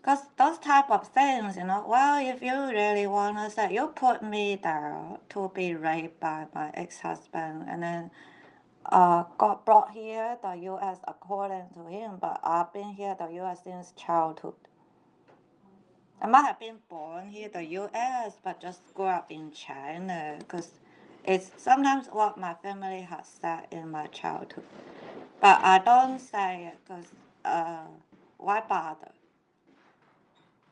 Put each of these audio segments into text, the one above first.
Because those type of things, well, if you really want to say, you put me there to be raped by my ex-husband and then got brought here, the U.S. according to him, but I've been here, the U.S. since childhood. I might have been born here, the U.S., but just grew up in China because it's sometimes what my family has said in my childhood. But I don't say it because why bother?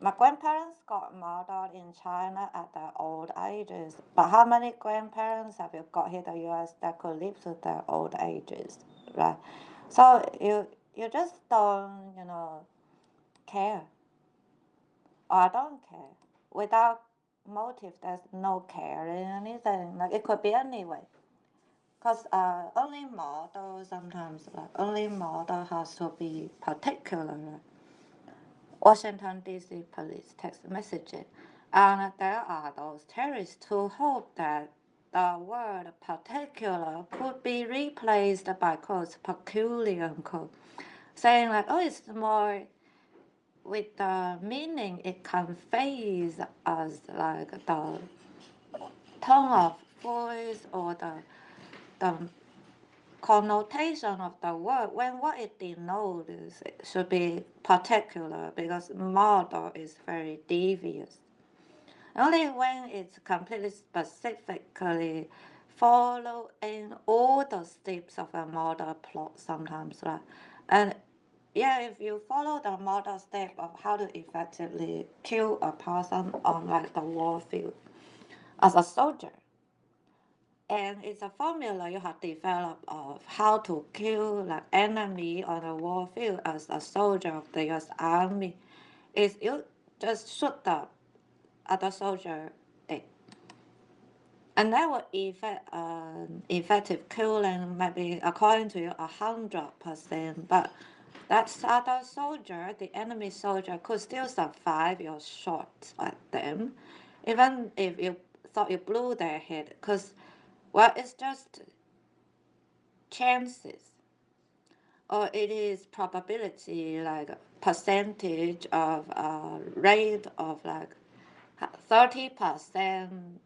My grandparents got murdered in China at their old ages. But how many grandparents have you got here in the US that could live to their old ages, right? So you just don't, care. Or I don't care. Without motive, there's no care in anything. Like it could be anyway. Because only model sometimes, like only model has to be particular. Right? Washington D.C. police text messaging. And there are those terrorists who hope that the word particular could be replaced by quotes peculiar quote, saying like, oh, it's more with the meaning it conveys as like the tone of voice or the connotation of the word when what it denotes should be particular because model is very devious. Only when it's completely specifically following all the steps of a model plot sometimes, right? And yeah, if you follow the model step of how to effectively kill a person on like the war field as a soldier, and it's a formula you have developed of how to kill like enemy on the war field as a soldier of the U.S. Army. Is you just shoot the other soldier dead. And that would effect effective killing maybe according to you 100%. But that other soldier, the enemy soldier, could still survive your shots at them, even if you thought you blew their head. Because well, it's just chances, or it is probability, like percentage of rate of like 30%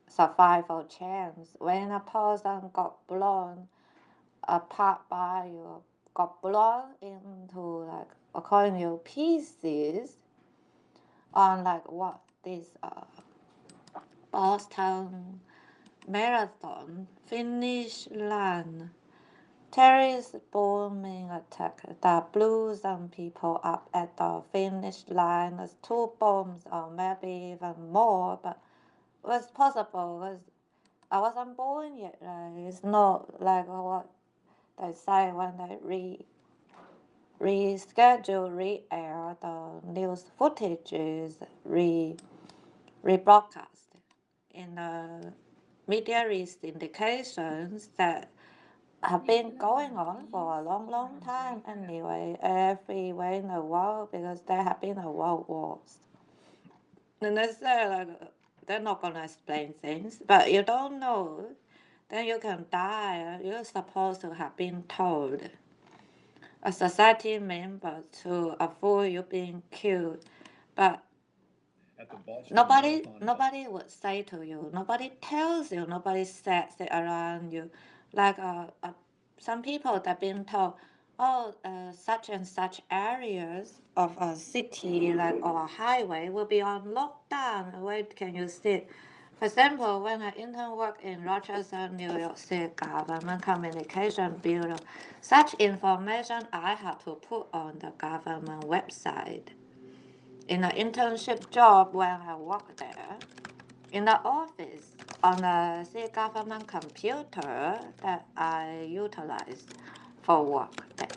survival chance when a person got blown apart by you, got blown into like according to pieces on like what this Boston Marathon finish line. Terrorist bombing attack that blew some people up at the finish line. There's two bombs or maybe even more, but it was possible because I wasn't born yet. Right? It's not like what they say when they reschedule, re-air the news footage is rebroadcast in the media indications that have been going on for a long, long time anyway, everywhere in the world because there have been a world wars. And they say like they're not gonna explain things, but you don't know, then you can die. You're supposed to have been told a society member to avoid you being killed, but nobody would say to you, nobody tells you, nobody says it around you. Like some people that been told, oh, such and such areas of a city like or a highway will be on lockdown. Where can you sit? For example, when I intern work in Rochester, New York City Government Communication Bureau, such information I had to put on the government website in an internship job when I worked there, in the office on a city government computer that I utilized for work there.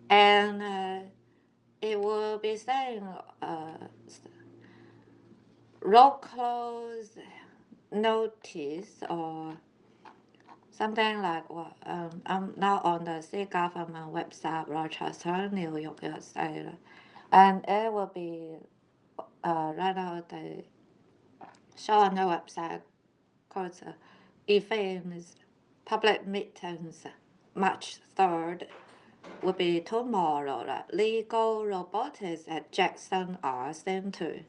And it will be saying roll close notice or something like what I'm now on the city government website, Rochester, New York, USA, and it will be right now they show on the website called events public meetings March 3rd would be tomorrow, like legal robotics at Jackson Art Center.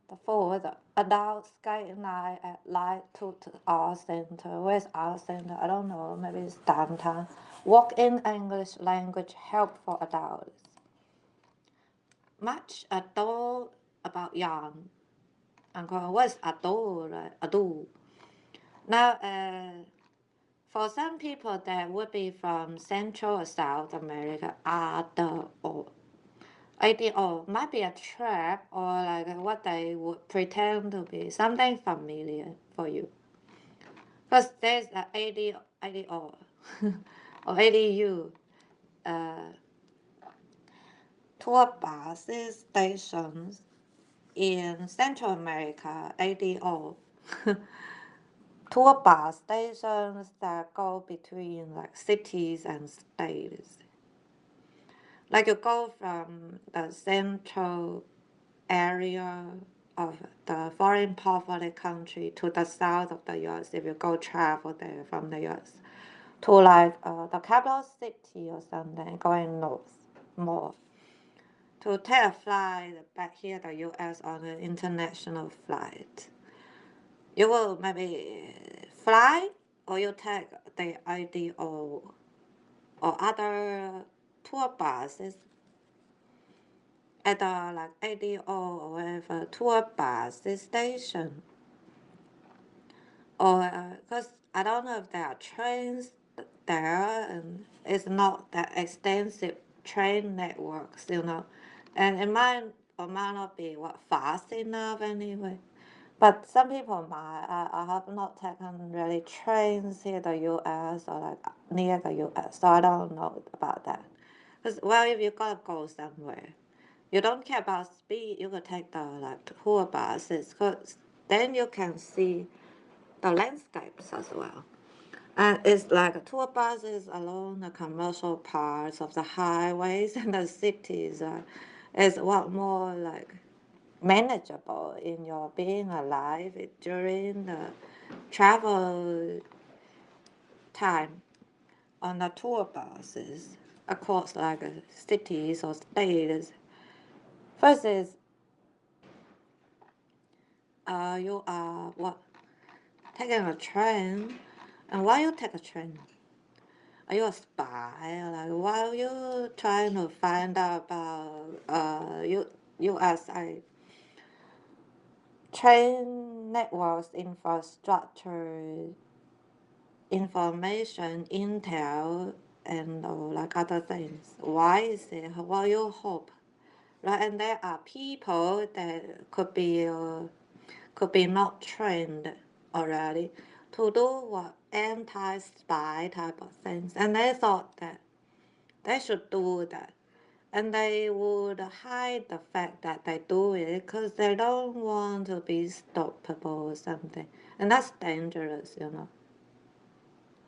The fourth, adult skate night at Light Tooth Art Center. Where's Art Center? I don't know. Maybe it's downtown. Walk-in English language help for adults. Much ado about yarn. Uncle, what's ado? Right? Ado. Now, for some people that would be from Central or South America, ado. ADO might be a trap or like what they would pretend to be something familiar for you. Because there's a ADO or ADU uh, tour bus stations in Central America, ADO. Tour bus stations that go between like cities and states. Like you go from the central area of the foreign poverty country to the south of the US if you go travel there from the US to like the capital city or something going north more to take a flight back here to the US on an international flight. You will maybe fly or you take the IDO or other tour buses at the like ADO or whatever tour bus station. Or because I don't know if there are trains there and it's not that extensive train networks. And it might or might not be fast enough anyway. But some people might. I have not taken really trains here in the US or like near the US, so I don't know about that. Because well, if you gotta go somewhere, you don't care about speed. You could take the like tour buses, cause then you can see the landscapes as well. And it's like tour buses along the commercial parts of the highways and the cities is what more like manageable in your being alive during the travel time on the tour buses across like cities or states. First is you are taking a train, and why you take a train? Are you a spy? Like, why are you trying to find out about USA train networks infrastructure, information, intel, and like other things? Why is it? What you hope? Right, and there are people that could be not trained already to do what anti-spy type of things, and they thought that they should do that, and they would hide the fact that they do it because they don't want to be stoppable or something, and that's dangerous.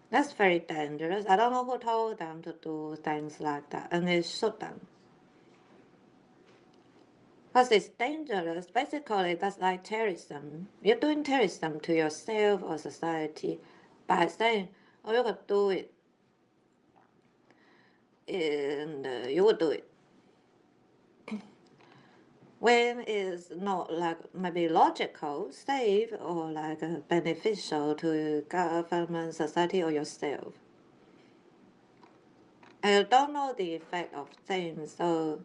That's very dangerous. I don't know who told them to do things like that, and they shouldn't. Because it's dangerous. Basically, that's like terrorism. You're doing terrorism to yourself or society by saying, oh, you could do it, and you would do it. When it's not like maybe logical, safe, or like beneficial to government, society, or yourself. And you don't know the effect of things, so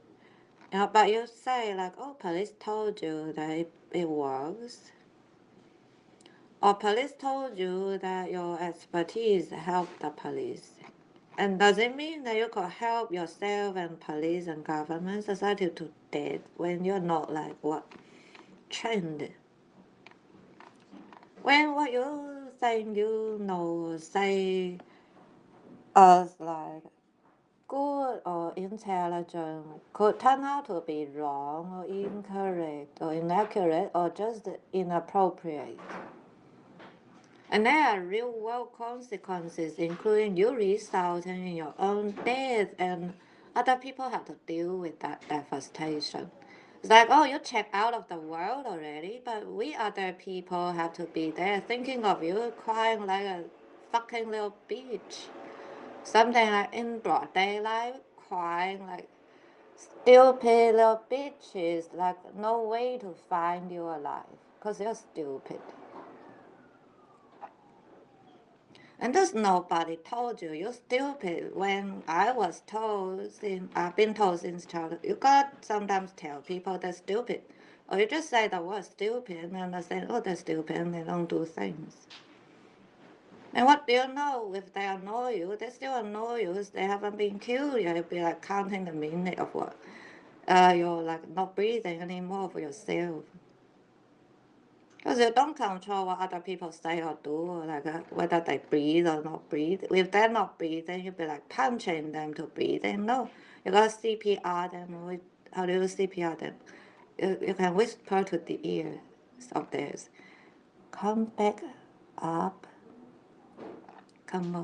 but you say like, oh, police told you that it works. Or police told you that your expertise helped the police. And does it mean that you could help yourself and police and government society to death when you're not like trained? When what you think say as like good or intelligent could turn out to be wrong or incorrect or inaccurate or just inappropriate. And there are real world consequences, including you resulting in your own death, and other people have to deal with that devastation. It's like, oh, you checked out of the world already, but we other people have to be there thinking of you crying like a fucking little bitch. Something like in broad daylight, crying like stupid little bitches, like no way to find you alive, because you're stupid. And there's nobody told you you're stupid. When I was told, I've been told since childhood, you got sometimes tell people they're stupid. Or you just say the word stupid and they say, oh, they're stupid and they don't do things. And what do you know? If they annoy you, they still annoy you. If they haven't been killed yet, you'll be like counting the minute of what you're like not breathing anymore for yourself. Because you don't control what other people say or do, like whether they breathe or not breathe. If they're not breathing, you'd be like punching them to breathe. And no, you gotta CPR them. How do you CPR them? You can whisper to the ears of theirs. Come back up. Come on.